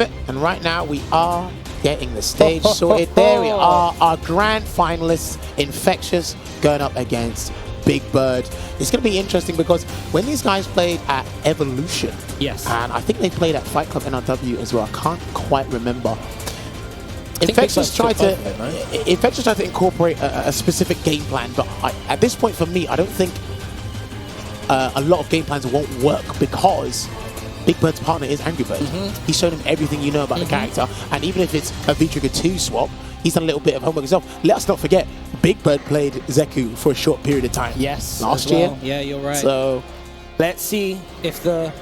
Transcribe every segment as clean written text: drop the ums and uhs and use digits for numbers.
And right now we are getting the stage sorted. There we are, our grand finalists, Infexious going up against Big Bird. It's going to be interesting because when these guys played at Evolution, yes, and I think they played at Fight Club NRW as well, I can't quite remember. Infexious tried to incorporate a specific game plan, but at this point for me, I don't think a lot of game plans won't work because Big Bird's partner is Angry Bird. He's shown him everything you know about the character, and even if it's a V-Trigger 2 swap, he's done a little bit of homework himself. Let us not forget, Big Bird played Zeku for a short period of time. Yes, last year. Yeah, you're right. So let's see if the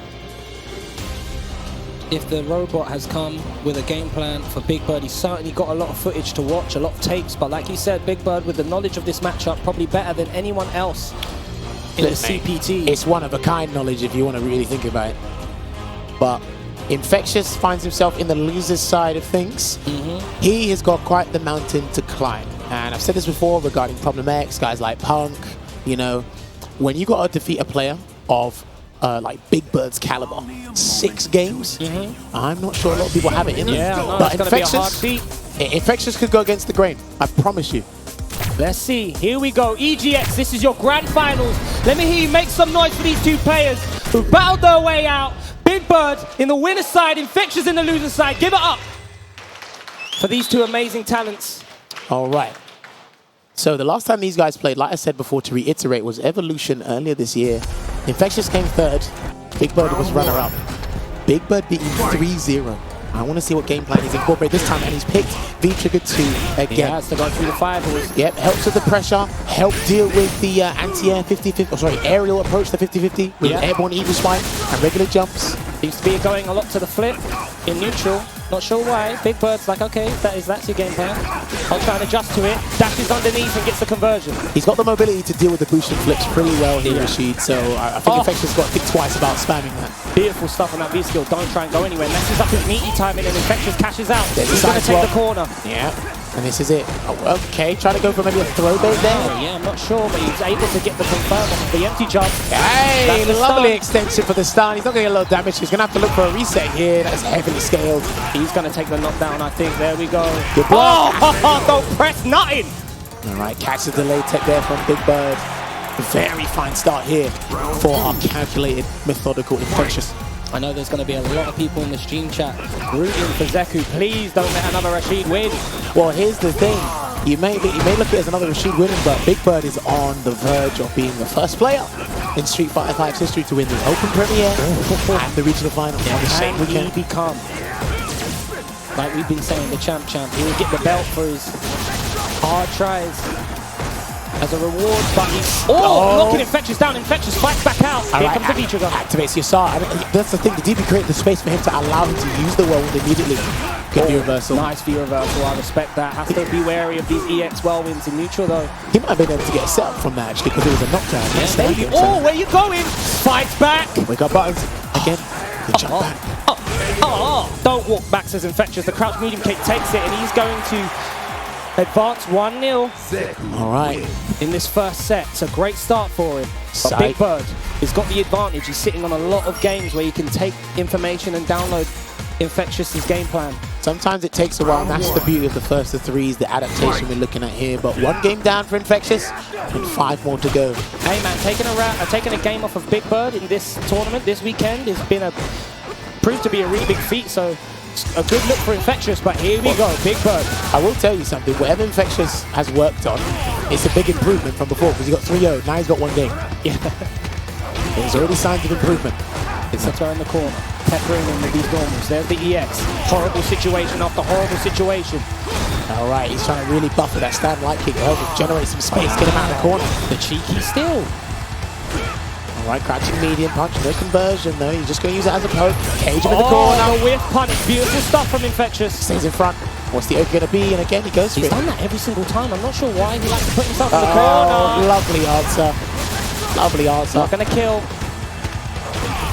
robot has come with a game plan for Big Bird. He's certainly got a lot of footage to watch, a lot of tapes, but like you said, Big Bird with the knowledge of this matchup, probably better than anyone else in the CPT. It's one-of-a-kind knowledge if you want to really think about it. But Infexious finds himself in the loser's side of things. He has got quite the mountain to climb. And I've said this before regarding Problem X, guys like Punk, you know, when you got to defeat a player of like Big Bird's caliber, 6 games, I'm not sure a lot of people have it in them. Yeah, no, but it's Infexious, be a hard feat. Infexious could go against the grain, I promise you. Let's see, here we go, EGX, this is your grand finals. Let me hear you make some noise for these two players who battled their way out. Big Bird in the winner's side, Infexious in the loser's side. Give it up for these two amazing talents. All right. So the last time these guys played, like I said before, to reiterate, was Evolution earlier this year. Infexious came 3rd. Big Bird was runner-up. Big Bird beat him 3-0. I want to see what game plan he's incorporated this time, and he's picked V-Trigger 2 again. He has to go through the fireballs. Yep, helps with the pressure, help deal with the anti-air 50-50, oh sorry, aerial approach to 50-50 with airborne eagle spine and regular jumps. Seems to be going a lot to the flip in neutral. Not sure why. Big Bird's like, okay, that's your game plan. I'll try and adjust to it. Dashes underneath and gets the conversion. He's got the mobility to deal with the boosted flips pretty well here, Rashid. So I think Infexious got to think twice about spamming that. Beautiful stuff on that V-skill. Don't try and go anywhere. Messes up his meaty timing and Infexious cashes out. He's going to take the corner. Yeah, and this is it. Oh, okay, trying to go for maybe a throw bait there. Oh, yeah, I'm not sure, but he's able to get the confirm off the empty jump. Hey, lovely extension for the stun. He's not going to get a lot of damage. He's going to have to look for a reset here. That's heavily scaled. He's going to take the knockdown, I think. There we go. Good block. Oh, don't press nothing. All right, catch the delay tech there from Big Bird. Very fine start here for our calculated, methodical Infexious. I know there's going to be a lot of people in the stream chat rooting for Zeku. Please don't let another Rashid win. Well, here's the thing. You may look at it as another Rashid winning, but Big Bird is on the verge of being the first player in Street Fighter V's history to win the Open Premiere and the regional final. Can he become, like we've been saying, the champ? He will get the belt for his hard tries as a reward, but he's knocking Infexious down. Infexious fights back out. Here comes the V-Trigger. Activates your SAR. That's the thing. The DB created the space for him to allow him to use the whirlwind immediately. Good V reversal. Nice V reversal. I respect that. Has to be wary of these EX whirlwinds in neutral though. He might have been able to get a setup from that actually because it was a knockdown. Yeah, maybe. Oh, where you going? Fights back. We got buttons again. The jump back. Don't walk back, says Infexious. The crouch medium kick takes it, and he's going to advance 1-0. All right. In this first set. It's a great start for him. But Big Bird has got the advantage. He's sitting on a lot of games where you can take information and download Infectious' game plan. Sometimes it takes a while, and that's the beauty of the first of 3s, the adaptation we're looking at here. But 1 game down for Infecxious and 5 more to go. Hey man, taking a game off of Big Bird in this tournament this weekend has been proved to be a really big feat. So a good look for Infecxious, but here we go, Big Bird. I will tell you something, whatever Infecxious has worked on, it's a big improvement from before, because he got 3-0, now he's got 1 game. Yeah. There's already signs of improvement. It's a throw in the corner, peppering in with these normals. There's the EX. Horrible situation after horrible situation. All right, he's trying to really buffer that stand light kick, help him generate some space, get him out of the corner. The cheeky steal. All right, crouching medium punch, no conversion though. He's just going to use it as a poke. Cage him in the corner. The whiff punch, beautiful stuff from Infecxious. Stays in front. What's the oak going to be? And again, he goes for it. He's done that every single time. I'm not sure why he likes to put himself in the corner. Lovely answer. Lovely answer. Not going to kill.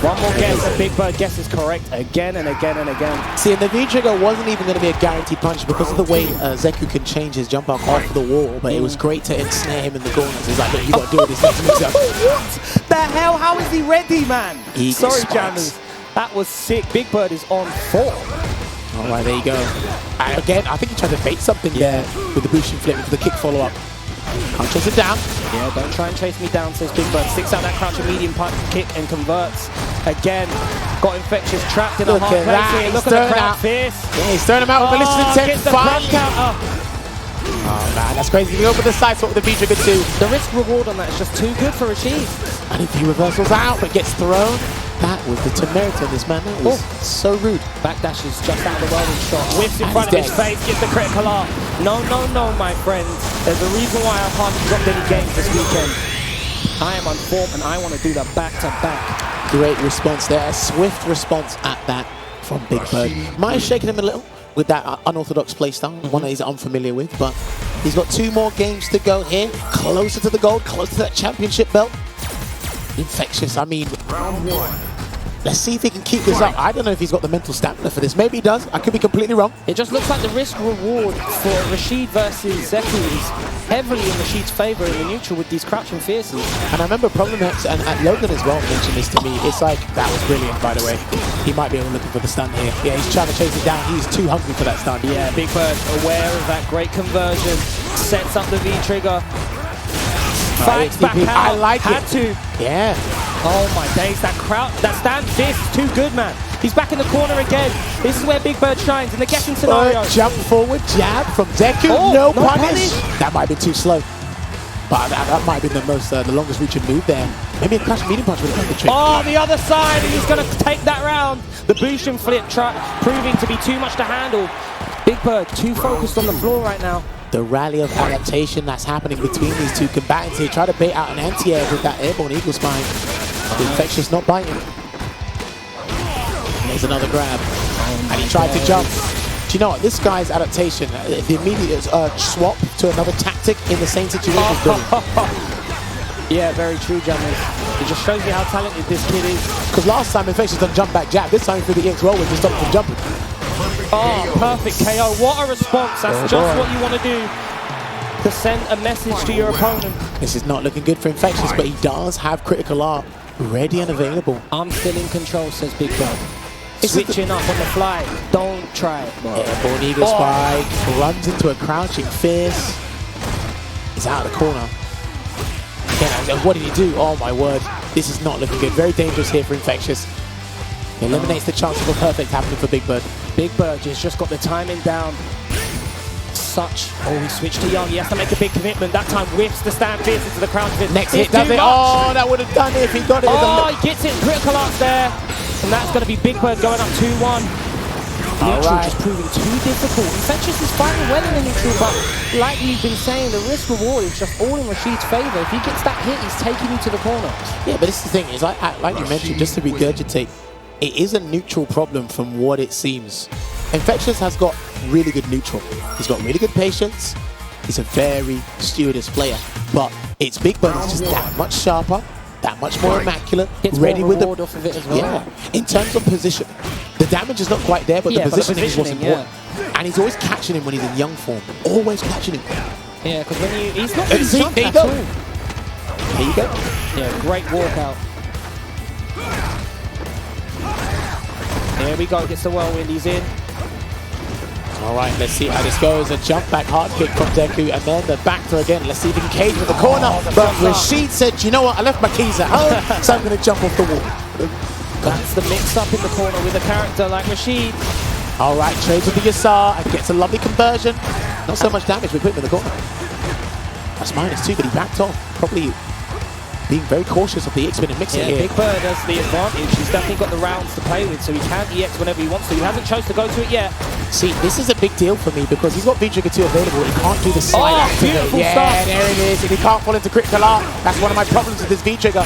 One more guess, and Big Bird guesses correct again and again and again. See, and the V-Trigger wasn't even going to be a guaranteed punch because of the way Zeku can change his jump up off the wall, but it was great to ensnare him in the corners. He's like, look, you got to do this next to himself. What the hell? How is he ready, man? Sorry, Jammers. That was sick. Big Bird is on 4. All right, there you go. And again, I think he tried to bait something there with the boosting flip, with the kick follow-up. Can't chase it down. Yeah, don't try and chase me down, says Big Bird. Sticks out that crouching medium punch kick and converts. Again, got Infexious trapped in a hard place here. Look at the crowd fierce. Yeah, he's throwing him out with a listening gets the front counter. Oh man, that's crazy. He opened the side swap with the V-trigger too. The risk reward on that is just too good for Rashid. And if he reversals out but gets thrown, that was the temerity on this man. That was so rude. Backdash is just out of the welding shot. Whips in front of his face, gets the critical art. No, no, no, my friends. There's a reason why I haven't dropped any games this weekend. I am on form and I want to do the back-to-back. Great response there. A swift response at that from Big Bird. Might have shaken him a little with that unorthodox playstyle, one that he's unfamiliar with, but he's got 2 more games to go here. Closer to the gold, closer to that championship belt. Infectious, I mean, round 1. Let's see if he can keep this up. I don't know if he's got the mental stamina for this. Maybe he does. I could be completely wrong. It just looks like the risk reward for Rashid versus Zeku is heavily in Rashid's favor in the neutral with these crouching fierces. And I remember Problem X and Logan as well mentioned this to me. It's like, that was brilliant, by the way. He might be looking for the stun here. Yeah, he's trying to chase it down. He's too hungry for that stun. Yeah, Big Bird aware of that great conversion. Sets up the V-trigger. Fights back out. I like Had it. to. Yeah. Oh my days, that stand fierce is too good, man. He's back in the corner again. This is where Big Bird shines in the guessing scenario. Jump forward, jab from Zeku. No punish. That might have been too slow. But that might have been the longest reaching move there. Maybe a crash medium punch would have done the trick. Oh, the other side, and he's going to take that round. The boost and flip proving to be too much to handle. Big Bird too focused on the floor right now. The rally of adaptation that's happening between these two combatants here. Try to bait out an anti-air with that airborne eagle spine. Infectious not biting. And there's another grab. And he tried to jump. Do you know what? This guy's adaptation, the immediate swap to another tactic in the same situation is brilliant. Yeah, very true, Jammers. It just shows you how talented this kid is. Because last time Infectious done jump back jab. This time through the EX roll to stop him from jumping. Oh, perfect KO. What a response. That's just what you want to do. To send a message to your opponent. This is not looking good for Infectious, but he does have critical art ready and available. I'm still in control, says Big Bird. Switching up on the fly. Don't try it, bro. Airborne eagle spike. Runs into a crouching fierce. He's out of the corner. Again, what did he do? Oh my word. This is not looking good. Very dangerous here for Infectious. Eliminates the chance of a perfect happening for Big Bird. Big Bird has just got the timing down. Oh, he switched to Young. He has to make a big commitment. That time whiffs the stand fierce into the crown fist. Next hit does it. Oh, that would have done it if he got it. Oh, he gets it. Critical arts there. And that's going to be Big Bird going up 2-1. Neutral just proving too difficult. Infectious is fighting well in the neutral, but like we've been saying, the risk reward is just all in Rashid's favor. If he gets that hit, he's taking you to the corner. Yeah, but this is the thing. Is like you mentioned, just to regurgitate, it is a neutral problem from what it seems. Infectious has got really good neutral. He's got really good patience. He's a very stewardess player. But it's Big Bird is just that much sharper, that much more immaculate, ready with the off of it as well. Yeah. In terms of position, the damage is not quite there, but the positioning is what's important. And he's always catching him when he's in young form. Always catching him. Yeah, because when he's not really jumped at all. There you go. Yeah, great walkout. There we go, gets the whirlwind, he's in. All right, let's see how this goes. A jump back hard kick from Zeku, and then the back throw again. Let's see if he can cage with the corner. But Rashid said, you know what, I left my keys at home, so I'm going to jump off the wall. That's the mix-up in the corner with a character like Rashid. All right, trades with the Yasar and gets a lovely conversion. Not so much damage, we put him in the corner. That's -2, but he backed off. Probably being very cautious of the X-spin and mixing here. Big Bird has the advantage. He's definitely got the rounds to play with, so he can EX whenever he wants to. He hasn't chosen to go to it yet. See, this is a big deal for me because he's got V-Trigger 2 available. He can't do the slide activate. Beautiful stuff. There it is. And he can't fall into critical art. That's one of my problems with this V-Trigger.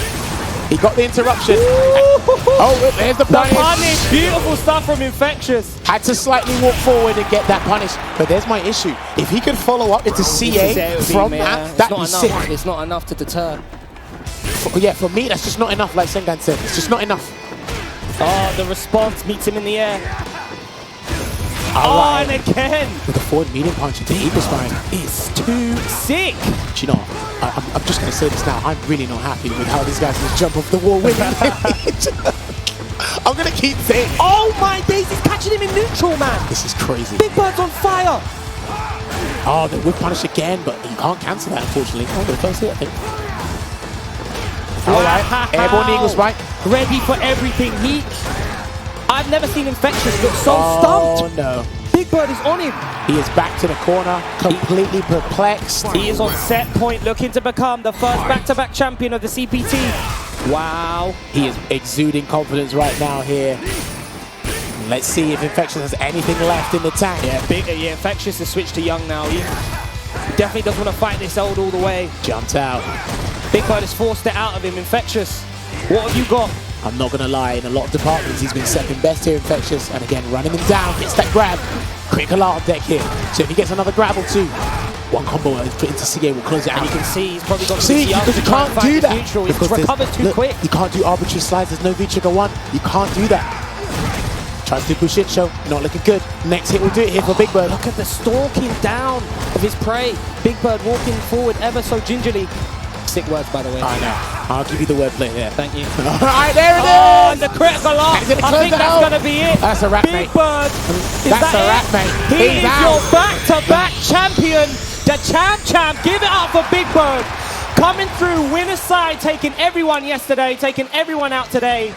He got the interruption. Oh, there's the punish. Beautiful stuff from Infectious. Had to slightly walk forward and get that punish. But there's my issue. If he could follow up into CA from that, that'd be sick. It's not enough to deter. Yeah, for me, that's just not enough, like Sengan said. It's just not enough. Oh, the response meets him in the air. Right. And again. With a forward medium punch into eagle spine. It's too sick. Do you know, I'm just going to say this now. I'm really not happy with how this guy's going to jump off the wall winning. I'm going to keep saying. Oh my days, he's catching him in neutral, man. This is crazy. Big Bird's on fire. Oh, the whip punish again, but you can't cancel that, unfortunately. Oh, the first hit, I think. All right, airborne eagle spike. Ready for everything. I've never seen Infexious look so stumped. Oh, no. Big Bird is on him. He is back to the corner, completely perplexed. He is on set point, looking to become the first back-to-back champion of the CPT. Wow. He is exuding confidence right now here. Let's see if Infexious has anything left in the tank. Yeah, Infexious has switched to young now. He definitely doesn't want to fight this old all the way. Jumped out. Big Bird has forced it out of him. Infexious, what have you got? I'm not going to lie, in a lot of departments, he's been second best here, Infexious. And again, running him down, gets that grab. Critical art deck here. So if he gets another grab or two, one combo into CA will close it out. And you can see he's probably got because you can't do that. Neutral. He Because recovers too quick. You can't do arbitrary slides. There's no V-trigger one. You can't do that. Tries to do shit show. Not looking good. Next hit will do it here for Big Bird. Look at the stalking down of his prey. Big Bird walking forward ever so gingerly. Sick words, by the way. I know. I'll give you the wordplay there. Thank you. All right, there it is. Oh, and the critical art. And I think that's going to be it. That's a wrap, Big mate. Bird. That's a wrap, mate. He He's is out. your back-to-back champion. The champ. Give it up for Big Bird. Coming through winner's side, taking everyone yesterday, taking everyone out today.